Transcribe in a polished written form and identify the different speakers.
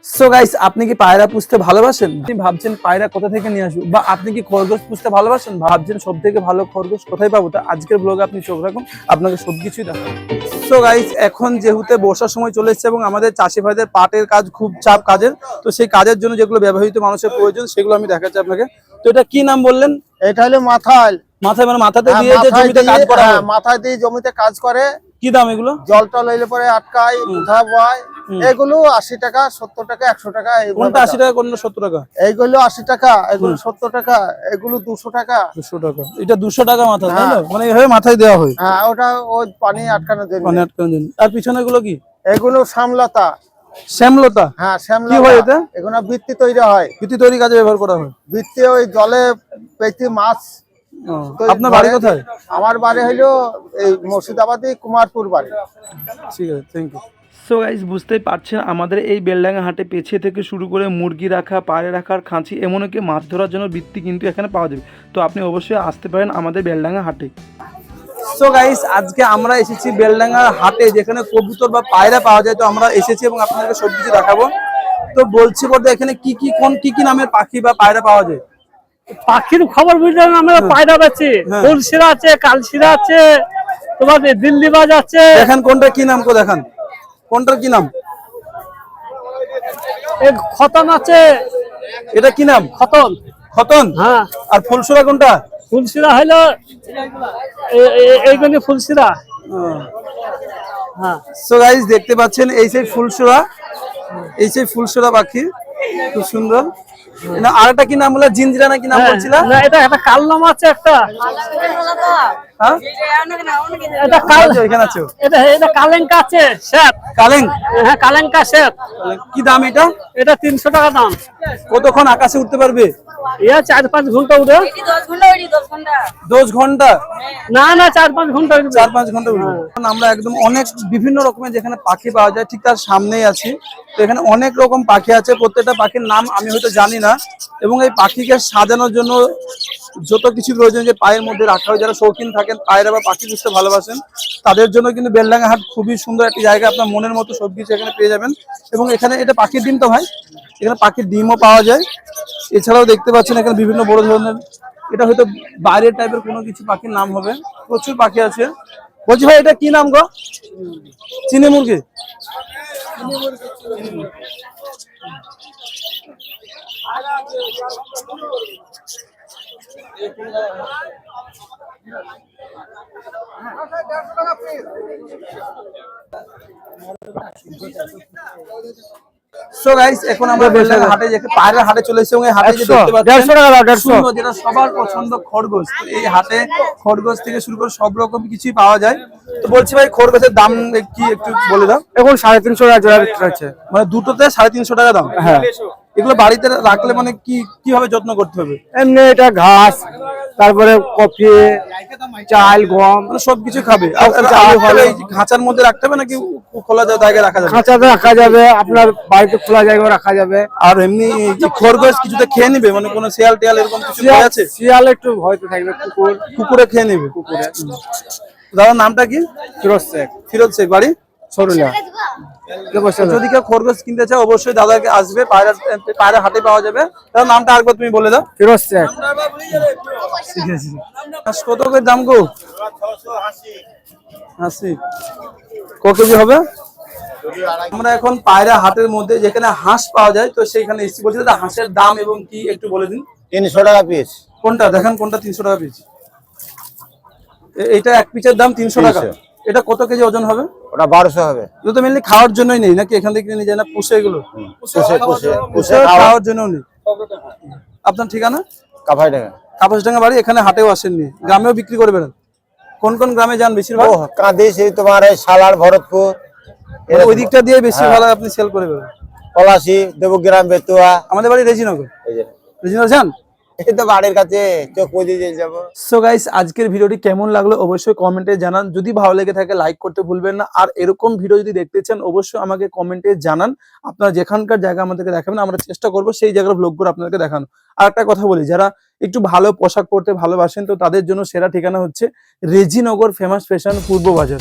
Speaker 1: So guys, আপনি কি পায়রা পুষতে ভালোবাসেন? আপনি ভাবছেন পায়রা কোথা থেকে নিয়ে আসবো, বা আপনি কি খরগোশ পুষতে ভালোবাসেন, ভাবছেন সব থেকে ভালো খরগোশ কোথায় পাবো? তা আজকের ব্লগে আপনি চোখ রাখুন, আপনাকে সবকিছুই দেখাবো। সো গাইস, এখন যেহেতু বর্ষার সময় চলে এসেছে এবং আমাদের চাষি ভাইদের পাটের কাজ খুব চাপ কাজের, তো সেই কাজের জন্য যেগুলো ব্যবহৃত মানুষের প্রয়োজন সেগুলো আমি দেখাচ্ছি আপনাকে। তো এটা কি নাম বললেন?
Speaker 2: এটা হলো মাথায়
Speaker 1: মাথায় মানে মাথাতে দিয়ে যে জমিতে কাজ করা হয়?
Speaker 2: মাথায় দিয়ে জমিতে কাজ করে।
Speaker 1: কি দাম এগুলো?
Speaker 2: জল টল এলে পরে আটকায়, উঠা বয়। এগুলো 80 টাকা, 70 টাকা, 100 টাকা।
Speaker 1: কোনটা 80 টাকা, কোনটা 70 টাকা?
Speaker 2: এইগুলো 80 টাকা, এগুলো 70 টাকা, এগুলো 200 টাকা।
Speaker 1: 200 টাকা, এটা 200 টাকা মাথা, তাই না? মানে এইভাবে মাথায় দেওয়া হয়।
Speaker 2: হ্যাঁ, ওটা ওই পানি আটকানোর জন্য।
Speaker 1: পানি আটকানোর জন্য। আর পিছনে গুলো কি?
Speaker 2: এগুলো শ্যামলতা।
Speaker 1: শ্যামলতা?
Speaker 2: হ্যাঁ, শ্যামলতা।
Speaker 1: কি হয় এটা?
Speaker 2: এগুলো বৃত্তি তৈরি হয়।
Speaker 1: বৃত্তি তৈরি কাজে ব্যবহার করা হয়।
Speaker 2: বৃত্তি ওই জলে পেতে মাছ।
Speaker 1: আপনার বাড়ি কোথায়?
Speaker 2: আমার বাড়ি হইলো এই মুর্শিদাবাদী কুমারপুর বাড়ি।
Speaker 1: ঠিক আছে, থ্যাংক ইউ। সো গাইস, বুঝতেই পারছেন আমাদের এই বেলডাঙ্গা হাটে পেছে থেকে শুরু করে মুরগি রাখা, পায়রা রাখার খাঁচি, এমনকি মাছ ধরার জন্য বৃত্তি কিন্তু এখানে পাওয়া যাবে। তো আপনি অবশ্যই আসতে পারেন আমাদের বেলডাঙ্গা হাটে। সো গাইস, আজকে আমরা এসেছি বেলডাঙ্গা হাটে, যেখানে কবুতর বা পায়রা পাওয়া যায়। তো আমরা এসেছি এবং আপনাদেরকে সব কিছু দেখাবো। তো বলছি বলতে এখানে কি কি নামের পাখি বা পায়রা পাওয়া যায়?
Speaker 3: পাখির খবর বুঝলেন, আমরা পায়রা পাচ্ছি, ফুলশিরা আছে, কালশিরা আছে, তোমার দিল্লি বাজ আছে।
Speaker 1: দেখেন কোনটা কি নাম, কো দেখান কোনটার কি নাম?
Speaker 3: খতন আছে।
Speaker 1: এটা কি নাম?
Speaker 3: খতন।
Speaker 1: খতন?
Speaker 3: হ্যাঁ।
Speaker 1: আর ফুলসুরা কোনটা?
Speaker 3: ফুলশিরা হইলো এইগুলি ফুলশিরা। হ্যাঁ।
Speaker 1: সো গাইস, দেখতে পাচ্ছেন এই সেই ফুলসুরা, এই সেই ফুলসুরা পাখি, খুব সুন্দর। না, আরেকটা কি নাম বলে? জিঞ্জিরা না কি নাম বলছিল?
Speaker 3: না, এটা একটা কাল নাম আছে একটা।
Speaker 1: হ্যাঁ,
Speaker 3: এটা কাল,
Speaker 1: এখানে আছে।
Speaker 3: এটা কালেঙ্কা আছে, শেত
Speaker 1: কালেং।
Speaker 3: হ্যাঁ, কালেঙ্কা শেত।
Speaker 1: কি দাম এটা?
Speaker 3: এটা 300 টাকা দাম।
Speaker 1: কতক্ষণ আকাশে উঠতে পারবে?
Speaker 3: 4-5 ঘন্টা উঠে।
Speaker 1: 10 ঘন্টা?
Speaker 3: না, 4-5 ঘন্টা।
Speaker 1: 4-5 ঘন্টা উঠবে। আমরা একদম অনেক বিভিন্ন রকমের যেখানে পাখি পাওয়া যায় ঠিক তার সামনেই আছি। তো এখানে অনেক রকম পাখি আছে, প্রত্যেকটা পাখির নাম আমি হয়তো জানি না। এবং এই পাখিকে সাজানোর জন্য যত কিছু প্রয়োজন যে পায়ের মধ্যে রাখা হয়, যারা শৌখিন থাকেন পায়রা বা পাখি পুষতে ভালোবাসেন, তাদের জন্য কিন্তু বেলডাঙ্গা হাট খুবই সুন্দর একটি জায়গা। আপনার মনের মতো সবকিছু এখানে পেয়ে যাবেন। এবং এখানে এটা পাখির ডিম তো ভাই, এখানে পাখির ডিমও পাওয়া যায়। এছাড়াও দেখতে পাচ্ছেন এখানে বিভিন্ন বড় ধরনের, এটা হয়তো বাইরের টাইপের কোনো কিছু পাখির নাম হবে। প্রচুর পাখি আছে। বলছি ভাই, এটা কি নাম গো? চিনি মুরগি। সো গাইস, এখন আমরা বেলডাঙ্গা হাটে পায়রা হাটে চলে এসেছি এবং এই হাটে যে দেখতে পাচ্ছেন
Speaker 3: 150 টাকা দাও, 150।
Speaker 1: যেটা সবার পছন্দ খরগোশ। তো এই হাটে খরগোশ থেকে শুরু করে সব রকম কিছুই পাওয়া যায়। তো বলছি ভাই, খরগোশের দাম কি একটু বলে দাও।
Speaker 3: এখন 350 টাকা জোড়া বিক্রি হচ্ছে।
Speaker 1: মানে দুটোতে 350 টাকা দাম?
Speaker 3: হ্যাঁ।
Speaker 1: এগুলো বাড়িতে রাখলে মানে কিভাবে যত্ন করতে হবে?
Speaker 3: এমনি এটা ঘাস, তারপরে কফি, চাল, গম,
Speaker 1: মানে সবকিছু খাবে। এই খাঁচার মধ্যে রাখতে হবে নাকি খোলা জায়গায় রাখা যাবে?
Speaker 3: খাঁচাতে রাখা যাবে, আপনার বাড়িতে খোলা জায়গায় রাখা যাবে।
Speaker 1: আর এমনি খরগোশ কিছুতে খেয়ে নিবে, মানে কোনো শিয়াল টিয়াল এরকম কিছু ভয় আছে?
Speaker 3: শিয়াল একটু ভয়তে থাকবে।
Speaker 1: কুকুরে খেয়ে নিবে? কুকুরে। দাদার নামটা কি?
Speaker 3: ফিরোজ শেখ।
Speaker 1: ফিরোজ শেখ, বাড়ি
Speaker 3: সরুলিয়া।
Speaker 1: যদি কেউ খরগোশ কিনতে চায় অবশ্যই দাদাকে আসবে, পায়রা হাটে পাওয়া যাবে। তার নামটা আরেকবার তুমি বলে দাও।
Speaker 3: ফিরোজ শেখ।
Speaker 1: ঠিক আছে। কত করে দাম গো? 80। ক কেজি হবে? আমরা এখন পায়রা হাটের মধ্যে যেখানে হাঁস পাওয়া যায়, তো সেইখানে এসেছি। বলছি দাদা, হাঁসের দাম এবং কি একটু বলে দিন।
Speaker 2: 300 টাকা পিস।
Speaker 1: কোনটা দেখেন, কোনটা 300 টাকা পিস? এইটা এক পিসের দাম 300 টাকা। এটা কত কেজি ওজন হবে?
Speaker 2: ওটা 1200 হবে।
Speaker 1: এগুলো তো মেনলি খাওয়ার জন্যই নেই নাকি? এখান থেকে কিনে নিয়ে যায় না, পুষে? এগুলো পুষে খাওয়ার জন্য নেই। আপনার ঠিকানা?
Speaker 2: কাপাইডাঙ্গা।
Speaker 1: কাপাসডাঙ্গা বাড়ি। এখানে হাটেও আসেননি, গ্রামেও বিক্রি করে বেড়ান? কোন কোন গ্রামে যান বেশিরভাগ?
Speaker 2: কাঁদিস, এই তোমার এই সালার, ভরতপুর,
Speaker 1: ওই দিকটা দিয়ে বেশি ভালো আপনি সেল করে বেড়ান?
Speaker 2: পলাশি, দেবগ্রাম, বেতুয়া।
Speaker 1: আমাদের বাড়ি রেজিনগর। রেজিনগর যান?
Speaker 2: এই তো বাড়ির কাছে, চোখ বুঝে যাবো।
Speaker 1: সো গাইস, আজকের ভিডিওটি কেমন লাগলো অবশ্যই কমেন্টে জানান। যদি ভালো লেগে থাকে লাইক করতে ভুলবেন না। আর এরকম ভিডিও যদি দেখতে চান অবশ্যই আমাকে কমেন্টে জানান। আপনারা যেখানকার জায়গা আমাদেরকে দেখাবেন, আমরা চেষ্টা করবো সেই জায়গার ব্লগগুলো আপনাদেরকে দেখানো। আর একটা কথা বলি, যারা একটু ভালো পোশাক পরতে ভালোবাসেন, তো তাদের জন্য সেরা ঠিকানা হচ্ছে রেজিনগর ফেমাস ফ্যাশন পূর্ব বাজার।